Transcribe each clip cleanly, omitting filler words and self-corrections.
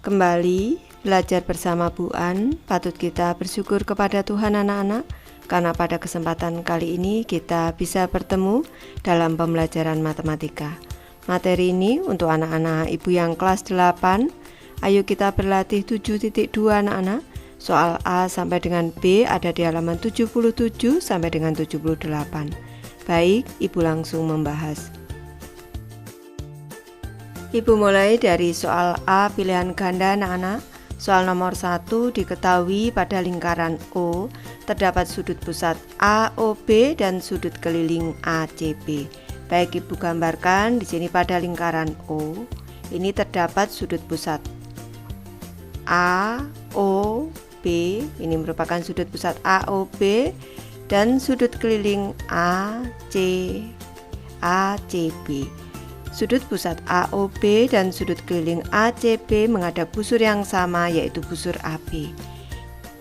Kembali belajar bersama Bu An, patut kita bersyukur kepada Tuhan anak-anak, karena pada kesempatan kali ini kita bisa bertemu dalam pembelajaran matematika. Materi ini untuk anak-anak ibu yang kelas 8. Ayo kita berlatih 7.2 anak-anak. Soal A sampai dengan B ada di halaman 77 sampai dengan 78. Baik, ibu langsung membahas. Ibu mulai dari soal A pilihan ganda anak-anak. Soal nomor 1, diketahui pada lingkaran O terdapat sudut pusat AOB dan sudut keliling ACB. Baik, ibu gambarkan di sini pada lingkaran O ini terdapat sudut pusat AOB, ini merupakan sudut pusat AOB, dan sudut keliling ACB. Sudut pusat AOB dan sudut keliling ACB menghadap busur yang sama, yaitu busur AB.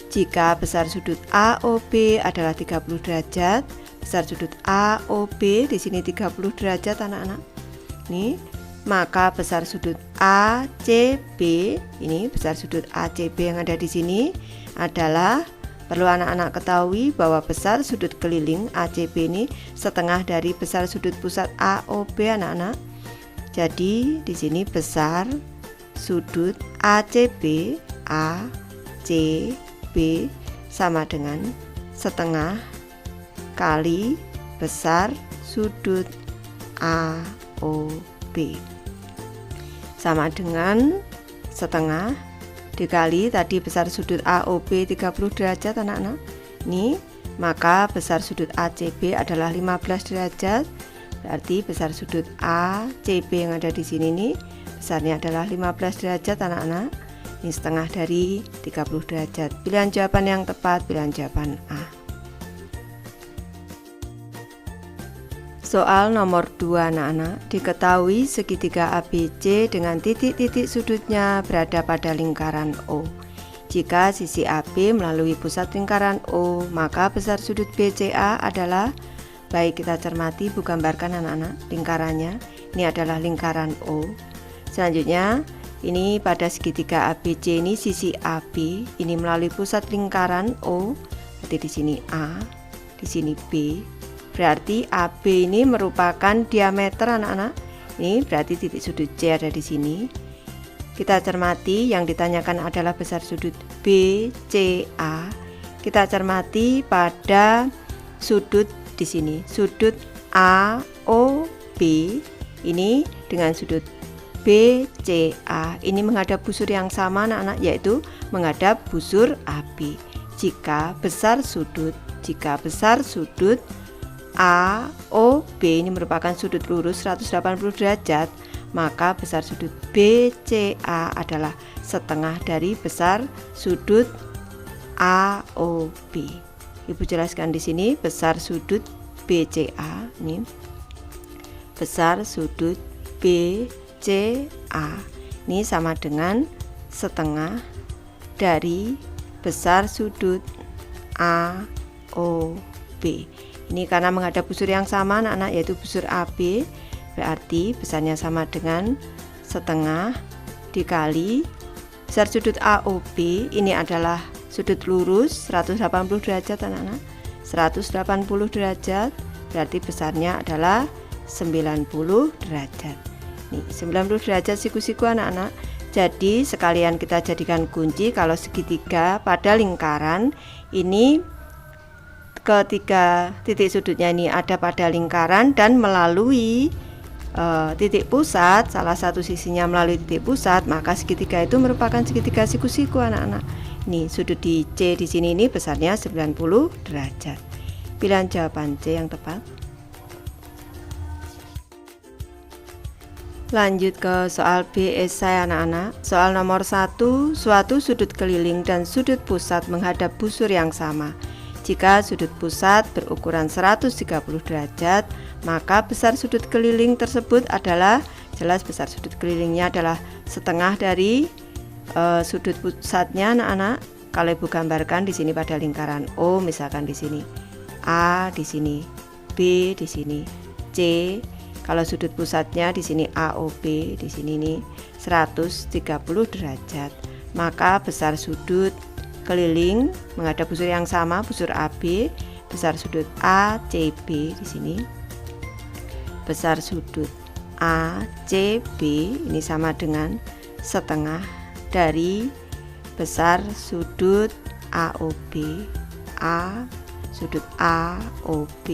Jika besar sudut AOB adalah 30 derajat, besar sudut AOB di sini 30 derajat anak-anak. Nih, maka besar sudut ACB, ini besar sudut ACB yang ada di sini adalah, perlu anak-anak ketahui bahwa besar sudut keliling ACB ini setengah dari besar sudut pusat AOB anak-anak. Jadi di sini besar sudut ACB sama dengan setengah kali besar sudut AOB, sama dengan setengah dikali tadi besar sudut AOB 30 derajat anak-anak. Ini maka besar sudut ACB adalah 15 derajat. Berarti besar sudut ACB yang ada di sini nih besarnya adalah 15 derajat anak-anak. Ini setengah dari 30 derajat. Pilihan jawaban yang tepat pilihan jawaban A. Soal nomor 2 anak-anak, diketahui segitiga ABC dengan titik-titik sudutnya berada pada lingkaran O. Jika sisi AB melalui pusat lingkaran O, maka besar sudut BCA adalah, baik kita cermati, Bu gambarkan anak-anak lingkarannya. Ini adalah lingkaran O. Selanjutnya ini pada segitiga ABC ini sisi AB ini melalui pusat lingkaran O. Berarti di sini A, di sini B. Berarti AB ini merupakan diameter anak-anak. Ini berarti titik sudut C ada di sini. Kita cermati yang ditanyakan adalah besar sudut BCA. Kita cermati pada sudut di sini, sudut AOB ini dengan sudut BCA ini menghadap busur yang sama anak-anak, yaitu menghadap busur AB. Jika besar sudut AOB ini merupakan sudut lurus 180 derajat, maka besar sudut BCA adalah setengah dari besar sudut AOB. Ibu jelaskan di sini besar sudut BCA, ini besar sudut BCA ini sama dengan setengah dari besar sudut AOB. Ini karena menghadap busur yang sama anak-anak, yaitu busur AB, berarti besarnya sama dengan setengah dikali besar sudut AOB ini adalah sudut lurus 180 derajat anak-anak. 180 derajat berarti besarnya adalah 90 derajat. Nih, 90 derajat siku-siku anak-anak. Jadi sekalian kita jadikan kunci kalau segitiga pada lingkaran ini ketiga titik sudutnya ini ada pada lingkaran dan melalui titik pusat, salah satu sisinya melalui titik pusat, maka segitiga itu merupakan segitiga siku-siku anak-anak. Ini sudut di C di sini ini besarnya 90 derajat. Pilihan jawaban C yang tepat. Lanjut ke soal B esai anak-anak. Soal nomor 1, suatu sudut keliling dan sudut pusat menghadap busur yang sama. Jika sudut pusat berukuran 130 derajat, maka besar sudut keliling tersebut adalah, jelas besar sudut kelilingnya adalah setengah dari sudut pusatnya anak-anak. Kalau ibu gambarkan di sini pada lingkaran O, misalkan di sini A, di sini B, di sini C. Kalau sudut pusatnya di sini AOB, di sini nih 130 derajat. Maka besar sudut keliling menghadap busur yang sama, busur AB, besar sudut ACB di sini. Besar sudut ACB ini sama dengan setengah dari besar sudut AOB. Sudut AOB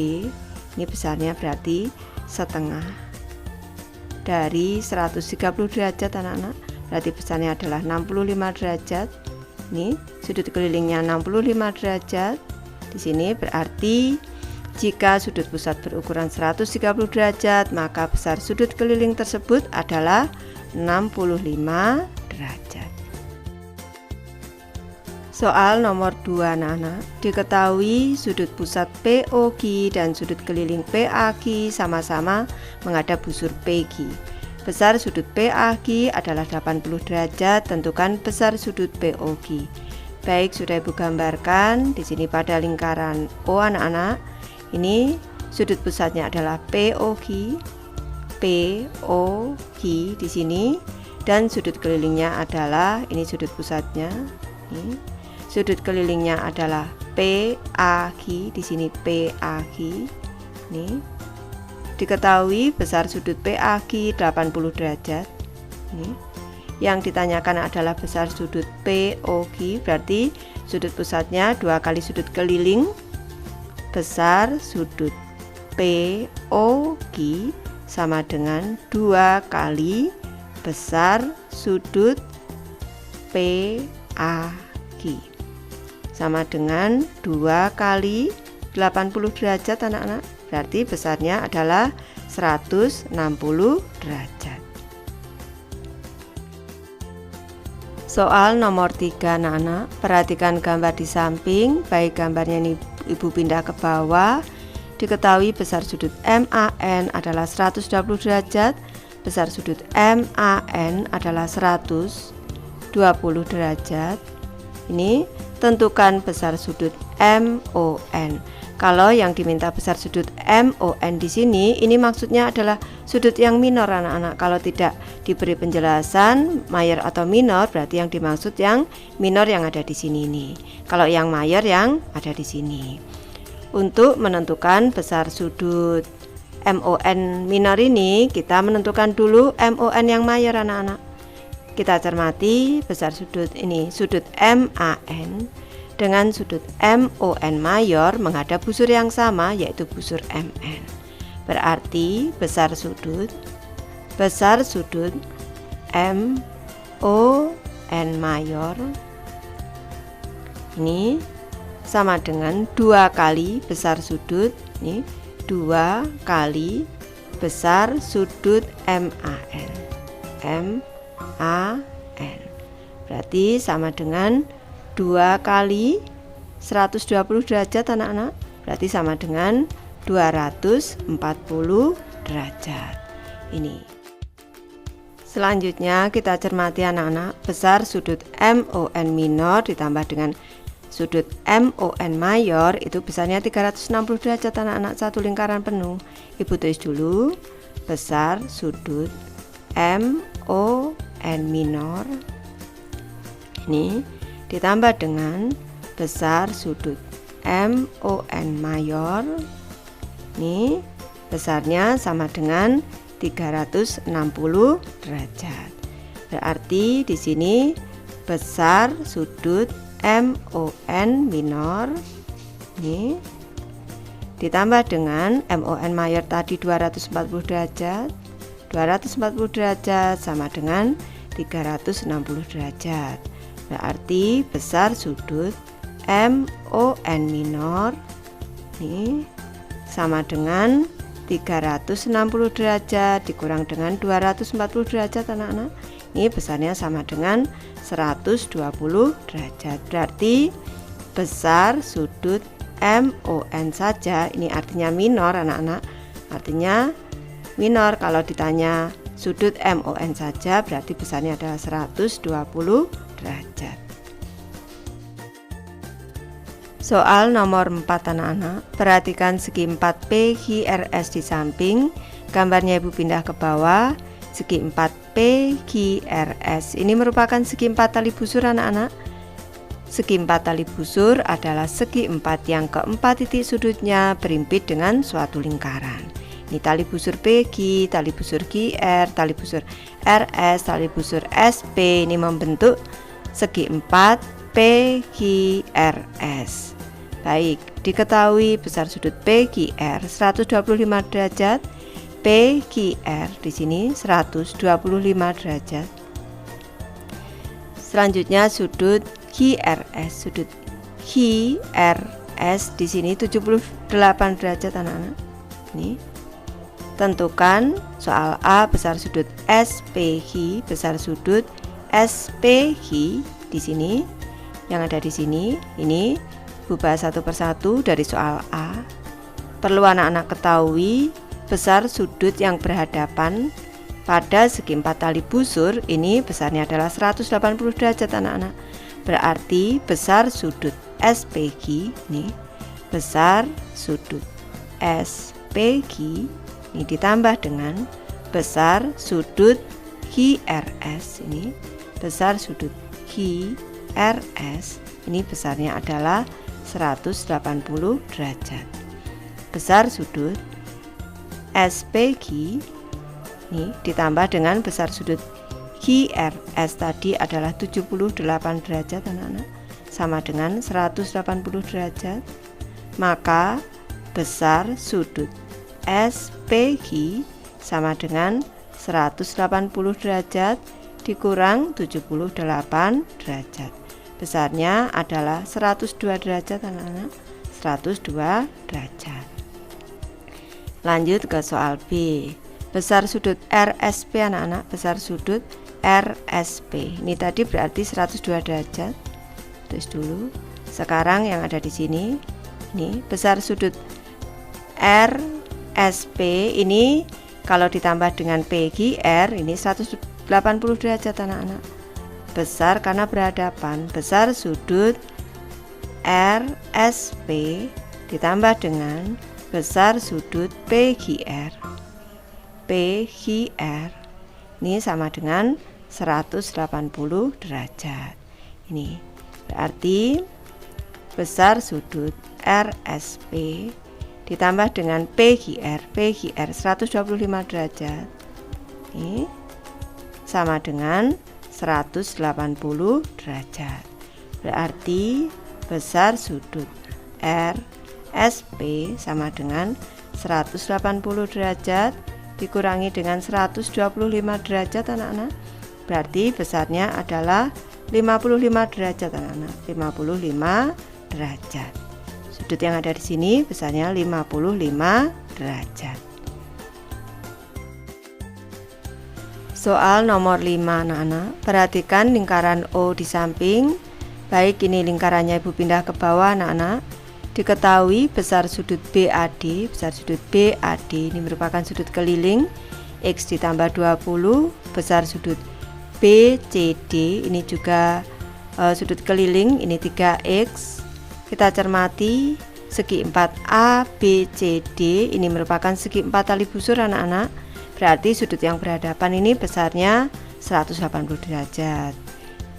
ini besarnya berarti setengah dari 130 derajat anak-anak, berarti besarnya adalah 65 derajat. Ini sudut kelilingnya 65 derajat. Di sini berarti jika sudut pusat berukuran 130 derajat, maka besar sudut keliling tersebut adalah 65 derajat. Soal nomor 2 anak-anak, diketahui sudut pusat POG dan sudut keliling PAG sama-sama menghadap busur PG. Besar sudut PAG adalah 80 derajat, tentukan besar sudut POG. Baik, sudah Ibu gambarkan di sini pada lingkaran O anak-anak. Ini sudut pusatnya adalah POG di sini, dan sudut kelilingnya adalah ini sudut pusatnya. Ini. Sudut kelilingnya adalah PAG, di sini PAG. Nih. Diketahui besar sudut PAG 80 derajat. Nih. Yang ditanyakan adalah besar sudut POG, berarti sudut pusatnya 2 kali sudut keliling besar sudut POG sama dengan 2 kali besar sudut PAG, sama dengan 2 kali 80 derajat anak-anak, berarti besarnya adalah 160 derajat. Soal nomor 3 anak-anak, perhatikan gambar di samping, baik gambarnya ini Ibu pindah ke bawah. Diketahui besar sudut MAN adalah 120 derajat, besar sudut MAN adalah 120 derajat. Ini tentukan besar sudut MON. Kalau yang diminta besar sudut MON di sini, ini maksudnya adalah sudut yang minor anak-anak. Kalau tidak diberi penjelasan mayor atau minor, berarti yang dimaksud yang minor yang ada di sini ini. Kalau yang mayor yang ada di sini. Untuk menentukan besar sudut MON minor ini, kita menentukan dulu MON yang mayor anak-anak. Kita cermati besar sudut ini, sudut MAN dengan sudut MON mayor menghadap busur yang sama, yaitu busur MN. Berarti besar sudut MON mayor ini sama dengan 2 kali besar sudut ini, 2 kali besar sudut MAN. Berarti sama dengan 2 kali 120 derajat anak-anak, berarti sama dengan 240 derajat. Ini. Selanjutnya kita cermati anak-anak, besar sudut MON minor ditambah dengan sudut MON mayor itu besarnya 360 derajat anak-anak, satu lingkaran penuh. Ibu tulis dulu besar sudut MON minor ini ditambah dengan besar sudut MON mayor ini besarnya sama dengan 360 derajat. Berarti di sini besar sudut MON minor ini ditambah dengan MON mayor tadi 240 derajat. 240 derajat sama dengan 360 derajat. Berarti besar sudut MON minor ini sama dengan 360 derajat dikurang dengan 240 derajat anak-anak. Ini besarnya sama dengan 120 derajat. Berarti besar sudut MON saja, ini artinya minor anak-anak. Artinya minor, kalau ditanya sudut MON saja berarti besarnya adalah 120 derajat. Soal nomor 4 anak-anak, perhatikan segi 4 PQRS di samping, gambarnya Ibu pindah ke bawah. segi 4 PQRS. Ini merupakan segi 4 tali busur anak-anak. Segi 4 tali busur adalah segi 4 yang keempat titik sudutnya berimpit dengan suatu lingkaran. Ini tali busur PQ, tali busur QR, tali busur RS, tali busur SP. Ini membentuk segi 4 PQRS. Baik, diketahui besar sudut PQR 125 derajat, PQR di sini 125 derajat. Selanjutnya sudut QRS, sudut QRS di sini 78 derajat anak-anak. Ini tentukan soal A besar sudut SPQ, besar sudut SPQ di sini yang ada di sini. Ini Ibu bahas satu persatu dari soal A. Perlu anak-anak ketahui besar sudut yang berhadapan pada segi 4 tali busur ini besarnya adalah 180 derajat anak-anak. Berarti besar sudut SPQ ini besar sudut SPQ ini ditambah dengan besar sudut QRS ini besar sudut QRS ini besarnya adalah 180 derajat. Besar sudut SPQ ini ditambah dengan besar sudut QRS tadi adalah 78 derajat anak-anak, sama dengan 180 derajat. Maka besar sudut SPQ sama dengan 180 derajat dikurang 78 derajat. Besarnya adalah 102 derajat anak-anak, 102 derajat. Lanjut ke soal B. Besar sudut RSP anak-anak, besar sudut RSP. Ini tadi berarti 102 derajat. Tulis dulu. Sekarang yang ada di sini, ini besar sudut RSP ini kalau ditambah dengan PQR ini 180 derajat anak-anak. Besar karena berhadapan. Besar sudut RSP ditambah dengan besar sudut PQR. PQR ini sama dengan 180 derajat. Ini berarti besar sudut RSP ditambah dengan PQR 125 derajat. Ini sama dengan 180 derajat. Berarti besar sudut RSP sama dengan 180 derajat dikurangi dengan 125 derajat anak-anak. Berarti besarnya adalah 55 derajat anak-anak. 55 derajat. Sudut yang ada di sini besarnya 55 derajat. Soal nomor 5 anak-anak. Perhatikan lingkaran O di samping. Baik, ini lingkarannya Ibu pindah ke bawah anak-anak. Diketahui besar sudut BAD, besar sudut BAD ini merupakan sudut keliling, X ditambah 20, besar sudut BCD ini juga sudut keliling, ini 3X. Kita cermati segi 4 ABCD ini merupakan segi 4 tali busur anak-anak. Berarti sudut yang berhadapan ini besarnya 180 derajat.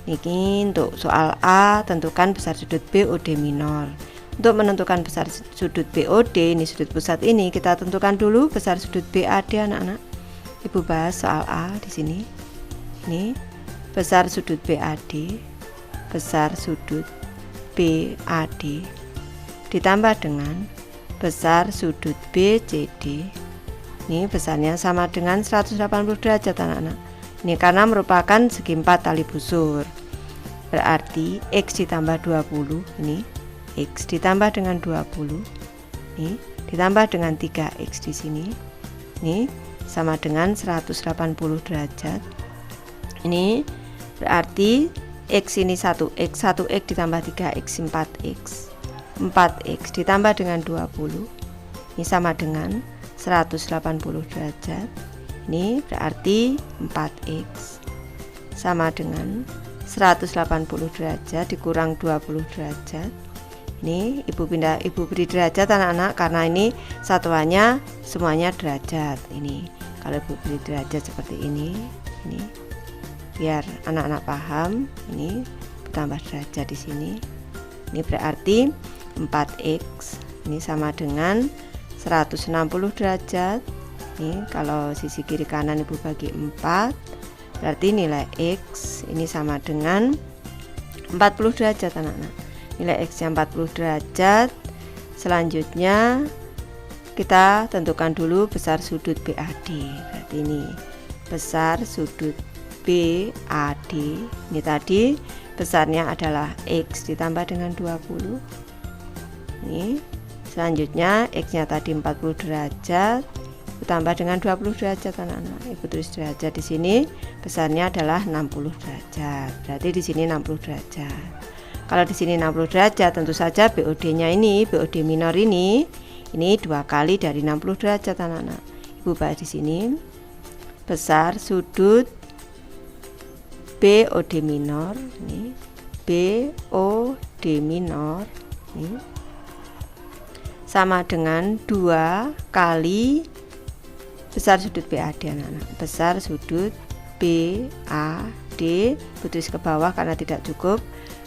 Ini untuk soal A, tentukan besar sudut BOD minor. Untuk menentukan besar sudut BOD, ini sudut pusat ini, kita tentukan dulu besar sudut BAD anak-anak. Ibu bahas soal A di sini. Ini besar sudut BAD, besar sudut BAD ditambah dengan besar sudut BCD. Ini besarnya sama dengan 180 derajat anak-anak. Ini karena merupakan segi 4 tali busur. Berarti X ditambah 20 ini X ditambah dengan 20 ini ditambah dengan 3X di sini. Ini sama dengan 180 derajat. Ini berarti X ini 1X, 1X ditambah 3X 4X. 4X ditambah dengan 20 ini sama dengan 180 derajat. Ini berarti 4X sama dengan 180 derajat dikurang 20 derajat. Ini Ibu beri derajat anak-anak karena ini satuannya semuanya derajat. Ini Kalau Ibu beri derajat seperti ini biar anak-anak paham. Ini tambah derajat di sini. Ini berarti 4x ini sama dengan 160 derajat. Ini kalau sisi kiri kanan Ibu bagi 4, berarti nilai x ini sama dengan 40 derajat anak-anak. Nilai x nya 40 derajat. Selanjutnya kita tentukan dulu besar sudut BAD. Berarti ini besar sudut BAD. Ini tadi besarnya adalah x ditambah dengan 20. Ini selanjutnya x nya tadi 40 derajat ditambah dengan 20 derajat anak-anak. Ibu tulis derajat di sini, besarnya adalah 60 derajat. Berarti di sini 60 derajat. Kalau di sini 60 derajat, tentu saja BOD-nya ini, BOD minor ini 2 kali dari 60 derajat anak-anak. Ibu bahas di sini besar sudut BOD minor, ini BOD minor ini sama dengan 2 kali besar sudut BAD anak-anak. Besar sudut BAD putus ke bawah karena tidak cukup.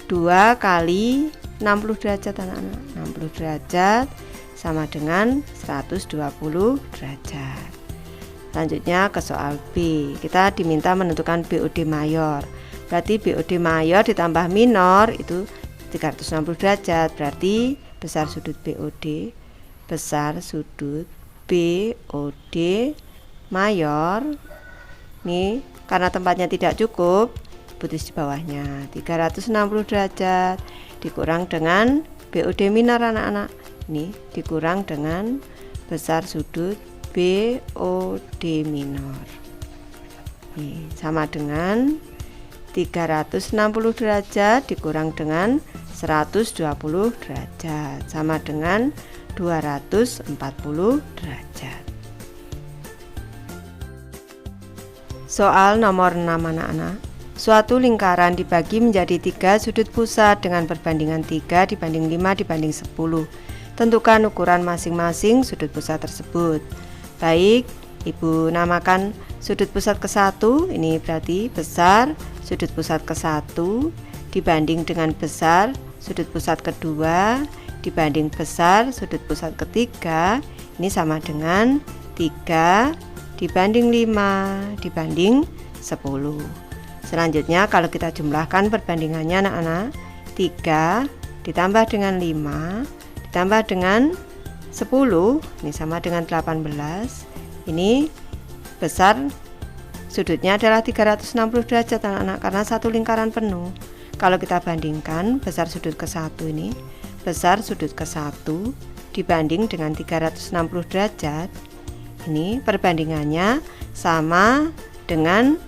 2 kali 60 derajat anak-anak. 60 derajat sama dengan 120 derajat. Selanjutnya ke soal B. Kita diminta menentukan BOD mayor. Berarti BOD mayor ditambah minor itu 360 derajat. Berarti besar sudut BOD, besar sudut BOD mayor nih, karena tempatnya tidak cukup, putus di bawahnya 360 derajat dikurang dengan BOD minor anak-anak. Ini dikurang dengan besar sudut BOD minor. Nih, sama dengan 360 derajat dikurang dengan 120 derajat sama dengan 240 derajat. Soal nomor 6 anak-anak. Suatu lingkaran dibagi menjadi 3 sudut pusat dengan perbandingan 3 dibanding 5 dibanding 10. Tentukan ukuran masing-masing sudut pusat tersebut. Baik, Ibu namakan sudut pusat ke-1, ini berarti besar sudut pusat ke-1 dibanding dengan besar sudut pusat kedua dibanding besar sudut pusat ketiga, ini sama dengan 3 dibanding 5 dibanding 10. Selanjutnya kalau kita jumlahkan perbandingannya anak-anak, 3 ditambah dengan 5 ditambah dengan 10, ini sama dengan 18. Ini besar sudutnya adalah 360 derajat anak-anak karena satu lingkaran penuh. Kalau kita bandingkan besar sudut ke-1 ini, besar sudut ke-1 dibanding dengan 360 derajat, ini perbandingannya sama dengan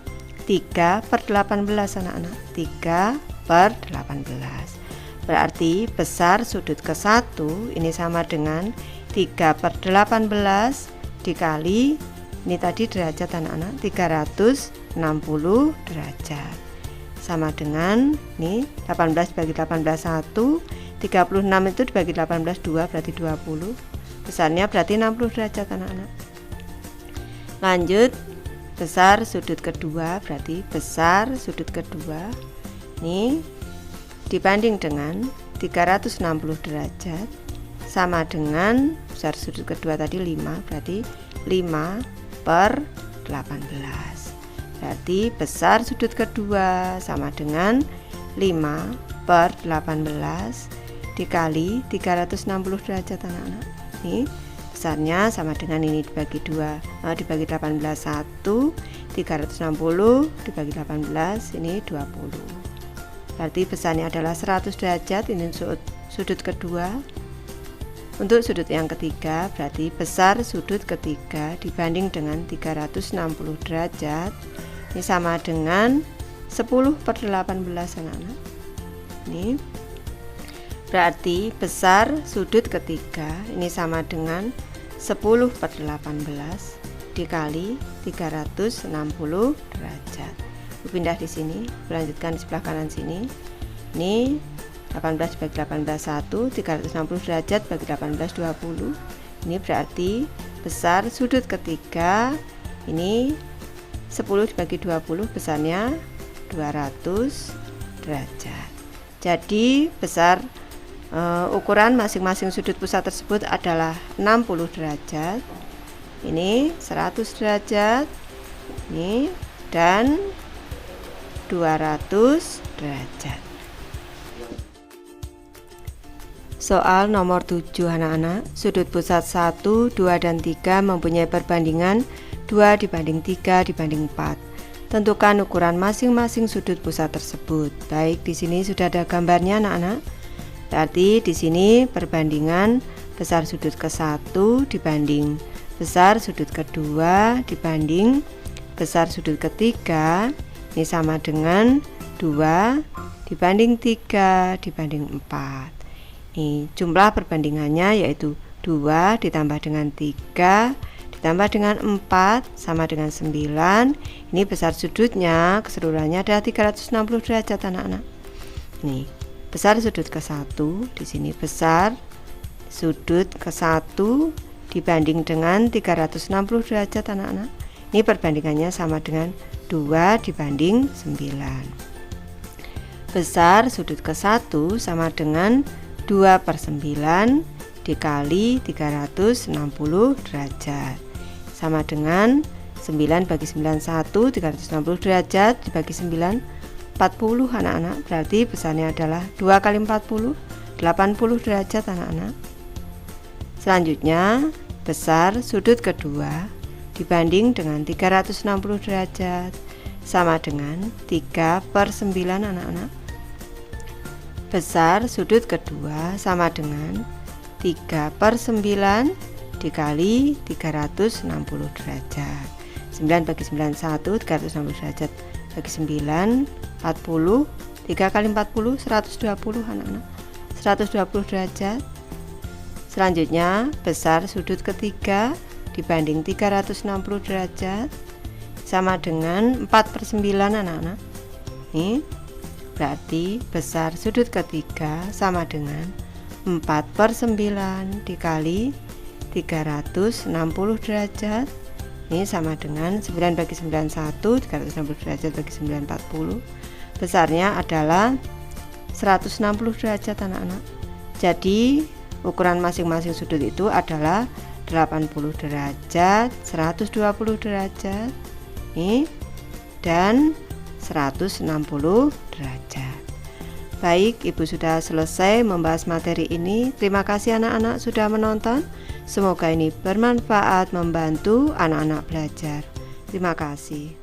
3/18 anak-anak. 3/18 berarti besar sudut ke-1 ini sama dengan 3/18 dikali ini tadi derajat anak-anak 360 derajat sama dengan nih 18 bagi 18 1, 36 itu dibagi 18 2 berarti 20. Besarnya berarti 60 derajat anak-anak. Lanjut, besar sudut kedua berarti besar sudut kedua ini dibanding dengan 360 derajat sama dengan besar sudut kedua tadi 5 berarti 5/18. Berarti besar sudut kedua sama dengan 5/18 dikali 360 derajat anak-anak. Ini besarnya sama dengan ini dibagi 2, dibagi 18 1, 360 dibagi 18 ini 20. Berarti besarnya adalah 100 derajat. Ini sudut kedua. Untuk sudut yang ketiga berarti besar sudut ketiga dibanding dengan 360 derajat ini sama dengan 10/18 anak-anak. Ini berarti besar sudut ketiga ini sama dengan 10/18 dikali 360 derajat. Pindah di sini, lanjutkan di sebelah kanan sini. Ini 18 bagi 18 1, 360 derajat bagi 18 20. Ini berarti besar sudut ketiga Ini 10 dibagi 20 besarnya 200 derajat. Jadi besar ukuran masing-masing sudut pusat tersebut adalah 60 derajat. Ini 100 derajat. Ini dan 200 derajat. Soal nomor 7 anak-anak, sudut pusat 1, 2, dan 3 mempunyai perbandingan 2 dibanding 3 dibanding 4. Tentukan ukuran masing-masing sudut pusat tersebut. Baik, di sini sudah ada gambarnya anak-anak. Berarti di sini perbandingan besar sudut ke-1 dibanding besar sudut ke-2 dibanding besar sudut ke-3. Ini sama dengan 2 dibanding 3 dibanding 4. Ini jumlah perbandingannya yaitu 2 ditambah dengan 3 ditambah dengan 4 sama dengan 9. Ini besar sudutnya keseluruhannya adalah 360 derajat anak-anak. Ini besar sudut ke-1, di sini besar sudut ke-1 dibanding dengan 360 derajat anak-anak. Ini perbandingannya sama dengan 2 dibanding 9. Besar sudut ke-1 sama dengan 2/9 dikali 360 derajat sama dengan 9 bagi 9 1, 360 derajat dibagi 9 40 anak-anak. Berarti besarnya adalah 2 kali 40 80 derajat anak-anak. Selanjutnya besar sudut kedua dibanding dengan 360 derajat sama dengan 3/9 anak-anak. Besar sudut kedua sama dengan 3/9 dikali 360 derajat. 9 bagi 9 1, 360 derajat bagi 9 40, 3 kali 40 120 anak-anak. 120 derajat. Selanjutnya besar sudut ketiga dibanding 360 derajat sama dengan 4/9 anak-anak. Ini berarti besar sudut ketiga sama dengan 4/9 dikali 360 derajat. Ini sama dengan 9 bagi 9 1, 360 derajat bagi 9 40. Besarnya adalah 160 derajat anak-anak. Jadi ukuran masing-masing sudut itu adalah 80 derajat, 120 derajat, nih, dan 160 derajat. Baik, Ibu sudah selesai membahas materi ini. Terima kasih anak-anak sudah menonton. Semoga ini bermanfaat membantu anak-anak belajar. Terima kasih.